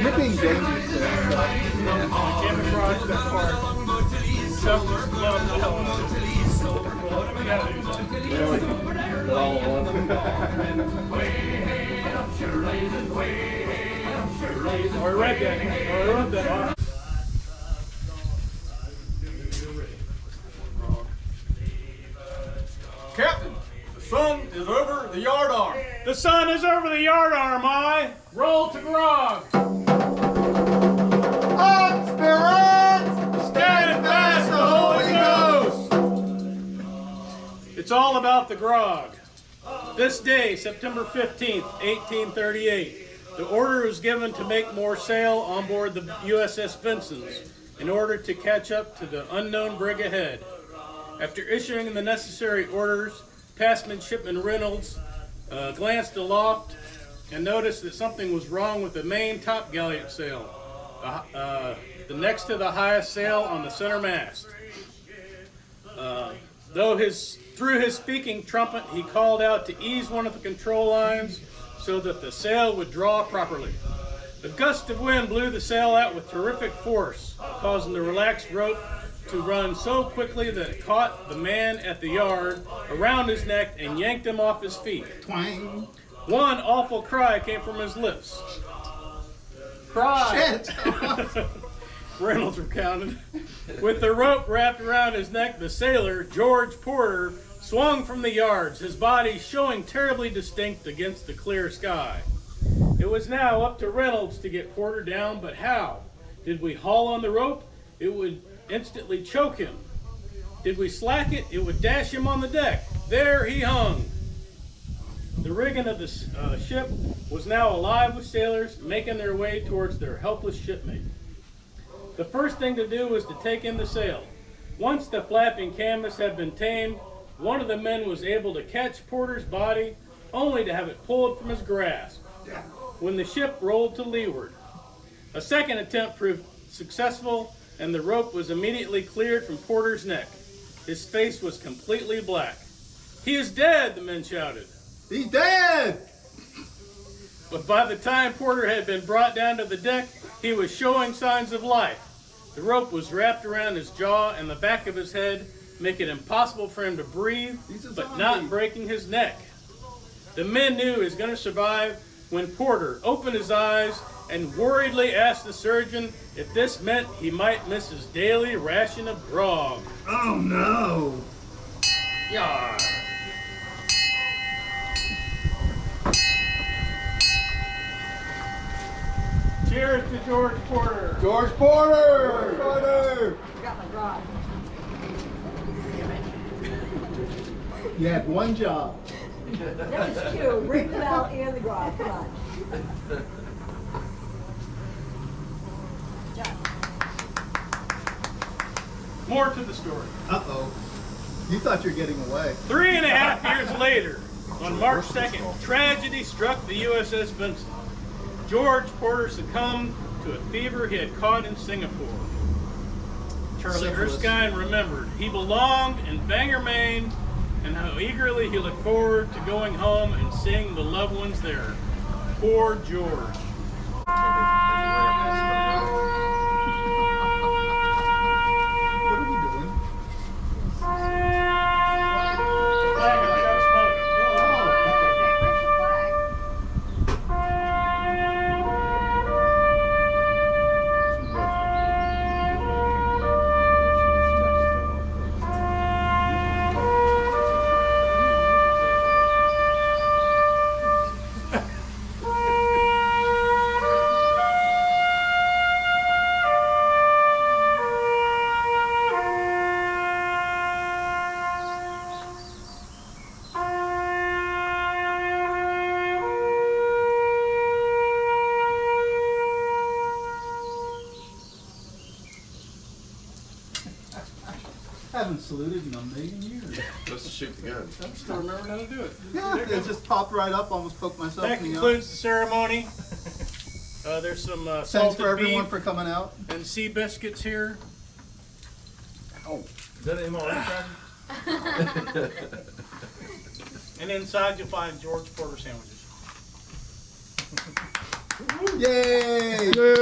You're being dangerous there. Camouflage that part. Tough to love the hell out of it. We gotta do something. Really? All at once? Or read that. Or wrote that. Captain, the sun is over the yard arm. The sun is over the yard arm, aye. Roll to grog. Up, spirits! Stand fast, the Holy Ghost! It's all about the grog. This day, September 15th, 1838, the order was given to make more sail on board the USS Vincennes in order to catch up to the unknown brig ahead. After issuing the necessary orders, past midshipman Reynolds glanced aloft and noticed that something was wrong with the main top gallant sail, the next to the highest sail on the center mast. Through his speaking trumpet, he called out to ease one of the control lines so that the sail would draw properly. A gust of wind blew the sail out with terrific force, causing the relaxed rope to run so quickly that it caught the man at the yard around his neck and yanked him off his feet. Twang. One awful cry came from his lips. Cry! Shit! Reynolds recounted. With the rope wrapped around his neck, the sailor, George Porter, swung from the yards, his body showing terribly distinct against the clear sky. It was now up to Reynolds to get Porter down, but how? Did we haul on the rope? It would instantly choke him. Did we slack it? It would dash him on the deck. There he hung. The rigging of the ship was now alive with sailors making their way towards their helpless shipmate. The first thing to do was to take in the sail. Once the flapping canvas had been tamed, one of the men was able to catch Porter's body, only to have it pulled from his grasp when the ship rolled to leeward. A second attempt proved successful, and the rope was immediately cleared from Porter's neck. His face was completely black. "He is dead," the men shouted. He's dead! But by the time Porter had been brought down to the deck, he was showing signs of life. The rope was wrapped around his jaw and the back of his head, making it impossible for him to breathe, but not breaking his neck. The men knew he was going to survive when Porter opened his eyes and worriedly asked the surgeon if this meant he might miss his daily ration of grog. Oh no! Yar. Cheers to George Porter. George Porter! Porter! I got my grog. You had one job. That was two. Ring the bell and the grog. Come on. John. More to the story. Uh-oh. You thought you were getting away. 3.5 years later, on March 2nd, tragedy struck the USS Vincent. George Porter succumbed to a fever he had caught in Singapore. Charlie Erskine remembered he belonged in Bangor, Maine, and how eagerly he looked forward to going home and seeing the loved ones there. Poor George. What are we doing? I haven't saluted in a million years. Let's shoot the gun. I still remember how to do it. Yeah, it just popped right up, almost poked myself That in the eye. concludes the ceremony. There's some Thanks salted for everyone beef for coming out. and sea biscuits here. Is that him already, And inside you'll find George Porter sandwiches. Yay!